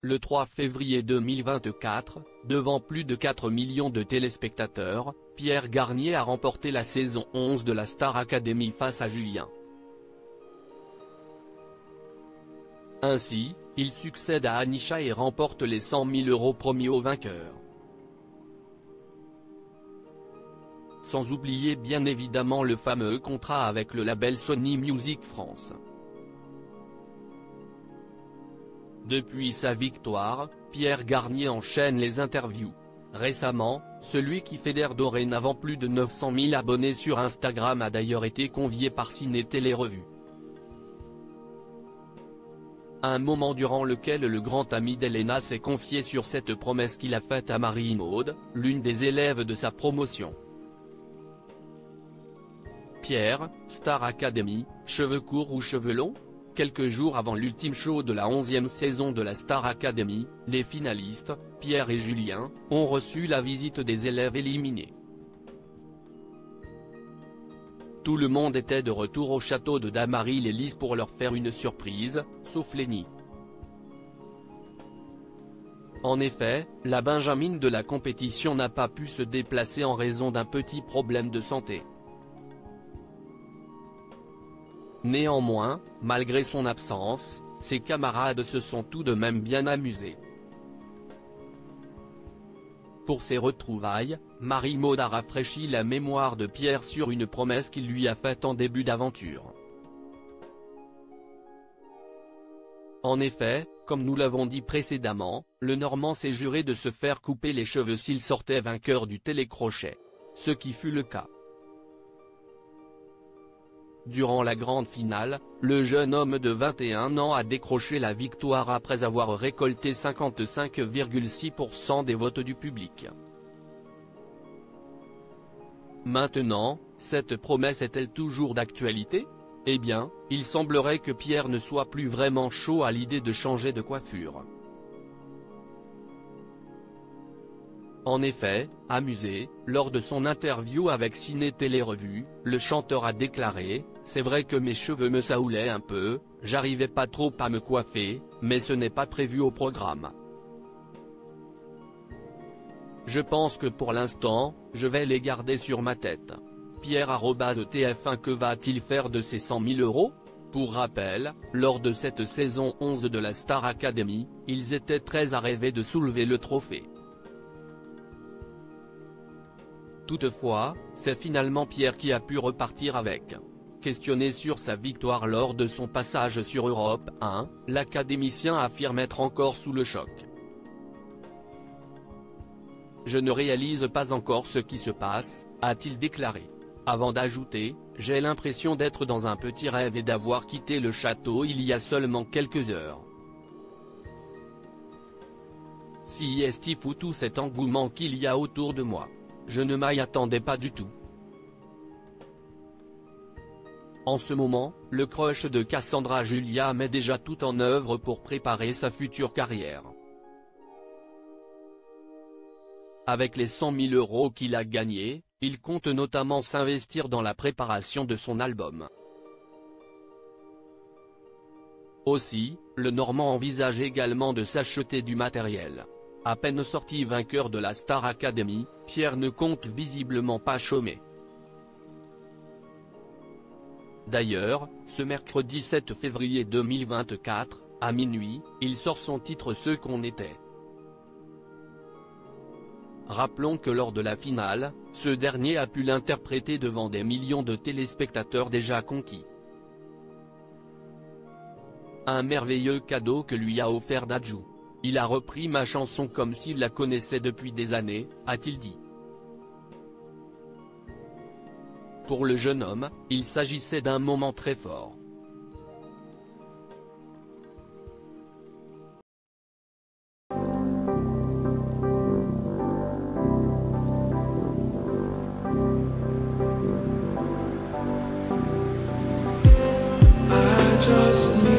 le 3 février 2024, devant plus de 4 millions de téléspectateurs, Pierre Garnier a remporté la saison 11 de la Star Academy face à Julien. Ainsi, il succède à Anisha et remporte les 100 000 € promis au vainqueur. Sans oublier bien évidemment le fameux contrat avec le label Sony Music France. Depuis sa victoire, Pierre Garnier enchaîne les interviews. Récemment, celui qui fédère dorénavant plus de 900 000 abonnés sur Instagram a d'ailleurs été convié par Ciné Télé Revue. Un moment durant lequel le grand ami d'Elena s'est confié sur cette promesse qu'il a faite à Marie-Maude, l'une des élèves de sa promotion. Pierre, Star Academy, cheveux courts ou cheveux longs? Quelques jours avant l'ultime show de la 11e saison de la Star Academy, les finalistes, Pierre et Julien, ont reçu la visite des élèves éliminés. Tout le monde était de retour au château de Damary-les-Lys pour leur faire une surprise, sauf Lenny. En effet, la benjamine de la compétition n'a pas pu se déplacer en raison d'un petit problème de santé. Néanmoins, malgré son absence, ses camarades se sont tout de même bien amusés. Pour ses retrouvailles, Marie-Maude a rafraîchi la mémoire de Pierre sur une promesse qu'il lui a faite en début d'aventure. En effet, comme nous l'avons dit précédemment, le Normand s'est juré de se faire couper les cheveux s'il sortait vainqueur du télécrochet. Ce qui fut le cas. Durant la grande finale, le jeune homme de 21 ans a décroché la victoire après avoir récolté 55,6% des votes du public. Maintenant, cette promesse est-elle toujours d'actualité? Eh bien, il semblerait que Pierre ne soit plus vraiment chaud à l'idée de changer de coiffure. En effet, amusé, lors de son interview avec Ciné Télé Revue, le chanteur a déclaré « C'est vrai que mes cheveux me saoulaient un peu, j'arrivais pas trop à me coiffer, mais ce n'est pas prévu au programme. Je pense que pour l'instant, je vais les garder sur ma tête. » Pierre @TF1 Que va-t-il faire de ces 100 000 €? Pour rappel, lors de cette saison 11 de la Star Academy, ils étaient très à rêver de soulever le trophée. Toutefois, c'est finalement Pierre qui a pu repartir avec. Questionné sur sa victoire lors de son passage sur Europe 1, l'académicien affirme être encore sous le choc. « Je ne réalise pas encore ce qui se passe », a-t-il déclaré. Avant d'ajouter « J'ai l'impression d'être dans un petit rêve et d'avoir quitté le château il y a seulement quelques heures. Si est fou tout cet engouement qu'il y a autour de moi. Je ne m'y attendais pas du tout. » En ce moment, le crush de Cassandra Julia met déjà tout en œuvre pour préparer sa future carrière. Avec les 100 000 € qu'il a gagnés, il compte notamment s'investir dans la préparation de son album. Aussi, le Normand envisage également de s'acheter du matériel. À peine sorti vainqueur de la Star Academy, Pierre ne compte visiblement pas chômer. D'ailleurs, ce mercredi 7 février 2024, à minuit, il sort son titre Ce qu'on était. Rappelons que lors de la finale, ce dernier a pu l'interpréter devant des millions de téléspectateurs déjà conquis. Un merveilleux cadeau que lui a offert Dadju. Il a repris ma chanson comme s'il la connaissait depuis des années, a-t-il dit. Pour le jeune homme, il s'agissait d'un moment très fort. I just need